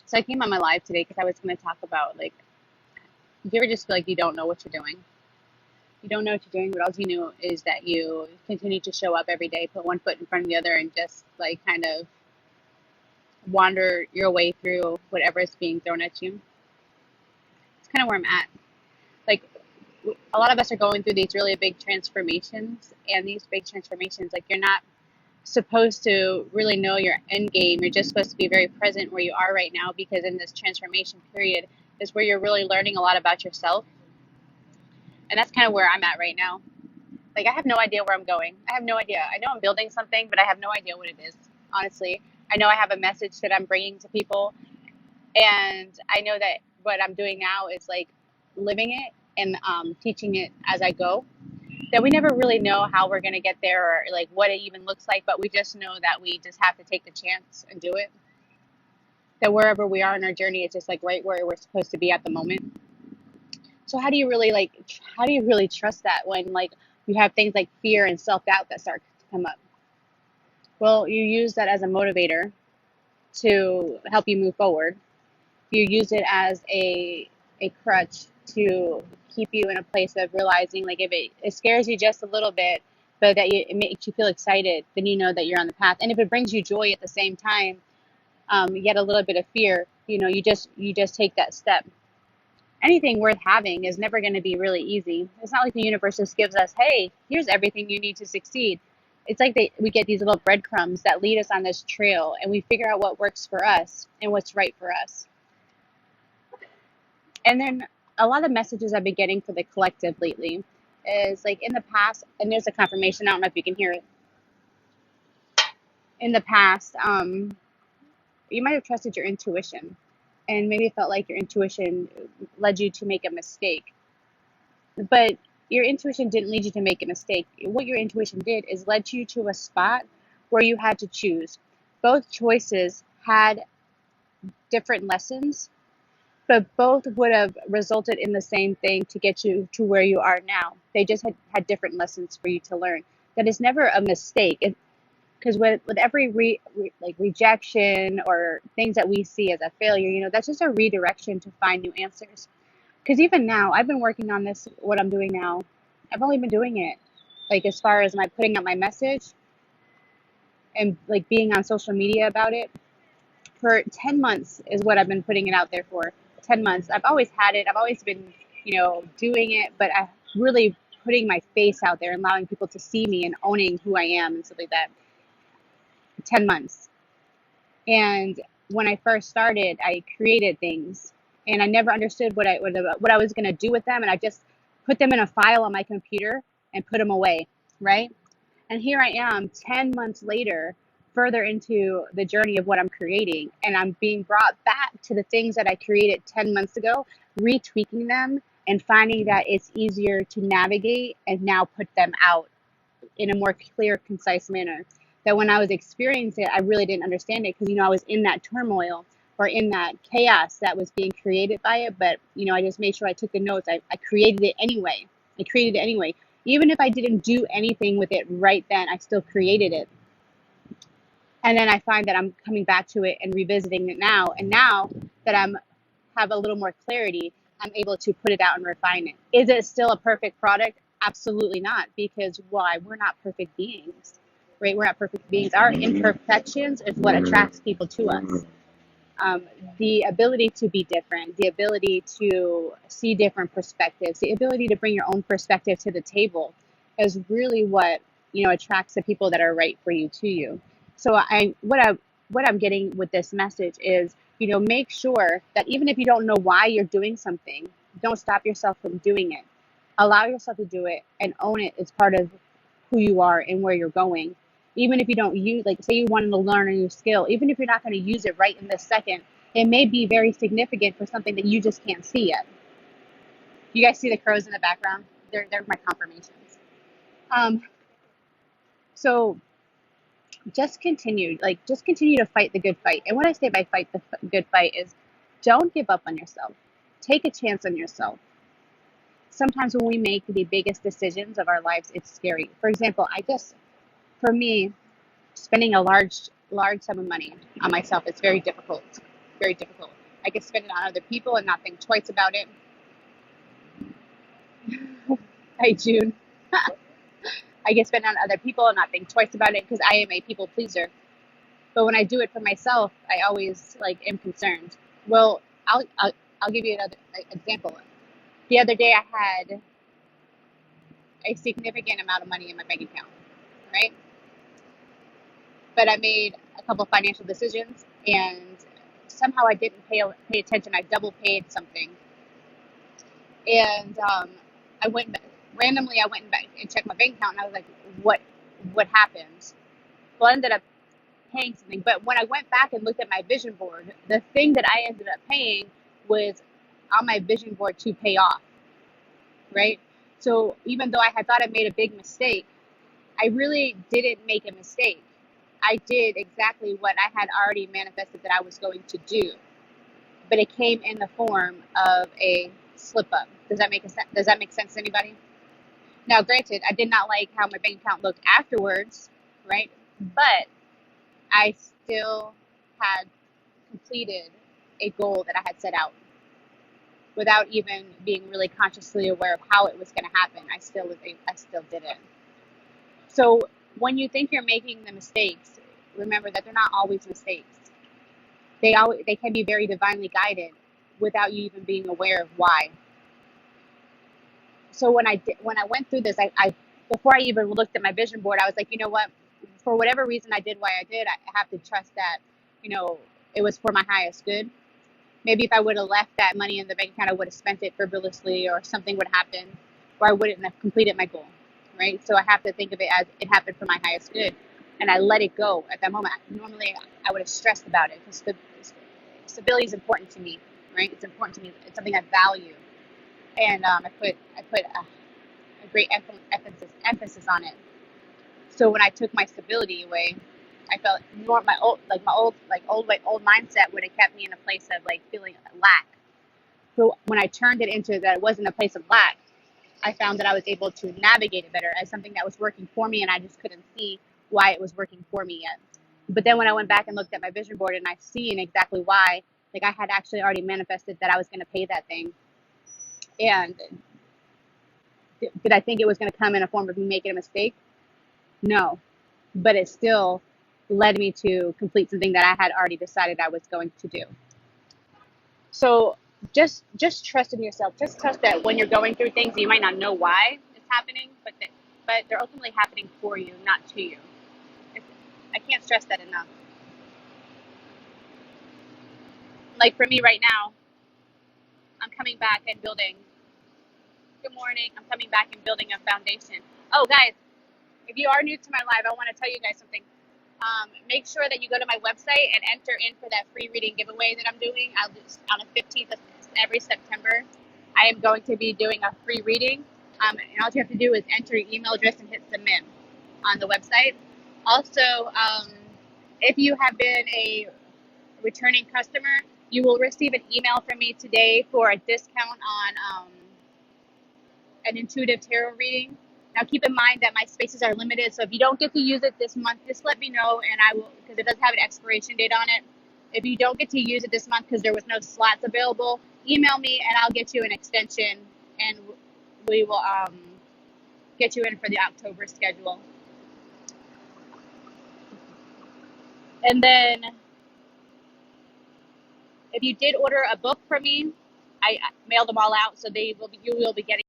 So I came on my live today because I was going to talk about like, do you ever just feel like you don't know what you're doing? You don't know what you're doing, but all you know is that you continue to show up every day, put one foot in front of the other, and just like kind of wander your way through whatever is being thrown at you. It's kind of where I'm at. Like, a lot of us are going through these really big transformations, and these big transformations, like, you're not supposed to really know your end game. You're just supposed to be very present where you are right now because in this transformation period is where you're really learning a lot about yourself. And that's kind of where I'm at right now. Like, I have no idea where I'm going. I have no idea. I know I'm building something, but I have no idea what it is, honestly. I know I have a message that I'm bringing to people, and I know that what I'm doing now is like living it and teaching it as I go. That we never really know how we're going to get there or like what it even looks like, but we just know that we just have to take the chance and do it. That wherever we are in our journey, it's just like right where we're supposed to be at the moment. So how do you really trust that when like you have things like fear and self-doubt that start to come up? Well, you use that as a motivator to help you move forward. You use it as a crutch to keep you in a place of realizing like if it scares you just a little bit, but it makes you feel excited, then you know that you're on the path. And if it brings you joy at the same time, yet a little bit of fear, you just take that step. Anything worth having is never going to be really easy. It's not like the universe just gives us, hey, here's everything you need to succeed. It's like we get these little breadcrumbs that lead us on this trail, and we figure out what works for us and what's right for us. And then a lot of messages I've been getting for the collective lately is like in the past, and there's a confirmation. I don't know if you can hear it. In the past, you might have trusted your intuition, and maybe felt like your intuition led you to make a mistake. But your intuition didn't lead you to make a mistake. What your intuition did is led you to a spot where you had to choose. Both choices had different lessons, but both would have resulted in the same thing to get you to where you are now. They just had different lessons for you to learn. That is never a mistake. Because with every like rejection or things that we see as a failure, that's just a redirection to find new answers. Because even now, I've been working on this, what I'm doing now. I've only been doing it, like as far as my putting out my message and like being on social media about it for 10 months is what I've been putting it out there for. 10 months. I've always had it. I've always been, doing it, but I really putting my face out there and allowing people to see me and owning who I am and stuff like that. 10 months. And when I first started, I created things and I never understood what I was going to do with them. And I just put them in a file on my computer and put them away. Right. And here I am 10 months later, further into the journey of what I'm creating. And I'm being brought back to the things that I created 10 months ago, retweaking them and finding that it's easier to navigate and now put them out in a more clear, concise manner. That when I was experiencing it, I really didn't understand it because, I was in that turmoil or in that chaos that was being created by it. But, I just made sure I took the notes. I created it anyway. I created it anyway. Even if I didn't do anything with it right then, I still created it. And then I find that I'm coming back to it and revisiting it now. And now that have a little more clarity, I'm able to put it out and refine it. Is it still a perfect product? Absolutely not. Because why? We're not perfect beings, right? We're not perfect beings. Our imperfections is what attracts people to us. The ability to be different, the ability to see different perspectives, the ability to bring your own perspective to the table is really what, attracts the people that are right for you to you. So what I'm getting with this message is, make sure that even if you don't know why you're doing something, don't stop yourself from doing it. Allow yourself to do it and own it as part of who you are and where you're going. Even if you don't use, like, say you wanted to learn a new skill, even if you're not going to use it right in this second, it may be very significant for something that you just can't see yet. You guys see the crows in the background? They're my confirmations. Um, so just continue to fight the good fight. And what I say by fight the good fight is don't give up on yourself. Take a chance on yourself. Sometimes when we make the biggest decisions of our lives, it's scary. For example, for me, spending a large sum of money on myself is very difficult. very difficult. I can spend it on other people and not think twice about it. Hi, June. I can spend it on other people and not think twice about it because I am a people pleaser. But when I do it for myself, I always like am concerned. Well, I'll give you another example. The other day, I had a significant amount of money in my bank account, right? But I made a couple of financial decisions, and somehow I didn't pay attention. I double paid something, and I went randomly. I went back and checked my bank account, and I was like, What happened?" Well, I ended up paying something. But when I went back and looked at my vision board, the thing that I ended up paying was on my vision board to pay off, right? So even though I had thought I made a big mistake, I really didn't make a mistake. I did exactly what I had already manifested that I was going to do, but it came in the form of a slip up. Does that make sense to anybody? Now, granted, I did not like how my bank account looked afterwards, right? But I still had completed a goal that I had set out without even being really consciously aware of how it was going to happen. I still did it. So when you think you're making the mistakes, remember that they're not always mistakes. They can be very divinely guided without you even being aware of why. So when I went through this, I before I even looked at my vision board, I was like, you know what? For whatever reason I did why I did, I have to trust that, you know, it was for my highest good. Maybe if I would have left that money in the bank account, I would have spent it frivolously, or something would happen, or I wouldn't have completed my goal, right? So I have to think of it as it happened for my highest good, and I let it go at that moment. Normally, I would have stressed about it because stability is important to me, right? It's important to me. It's something I value, and I put a great emphasis on it. So when I took my stability away, I felt more my old mindset would have kept me in a place of like feeling lack. So when I turned it into that it wasn't a place of lack, I found that I was able to navigate it better as something that was working for me, and I just couldn't see why it was working for me yet. But then when I went back and looked at my vision board and I seen exactly why, like I had actually already manifested that I was going to pay that thing. And did I think it was going to come in a form of me making a mistake? No, but it still led me to complete something that I had already decided I was going to do. So just trust in yourself. Just trust that when you're going through things, you might not know why it's happening, but they're ultimately happening for you, not to you. It's, I can't stress that enough. Like for me right now, I'm coming back and building. Good morning. I'm coming back and building a foundation. Oh, guys, if you are new to my live, I want to tell you guys something. Make sure that you go to my website and enter in for that free reading giveaway that I'm doing. I'll do on the 15th of every September. I am going to be doing a free reading. And all you have to do is enter your email address and hit submit on the website. Also, if you have been a returning customer, you will receive an email from me today for a discount on an intuitive tarot reading. Now, keep in mind that my spaces are limited, so if you don't get to use it this month, just let me know, and I will, because it does have an expiration date on it. If you don't get to use it this month because there was no slots available, email me and I'll get you an extension, and we will get you in for the October schedule. And then, if you did order a book from me, I mailed them all out, so you will be getting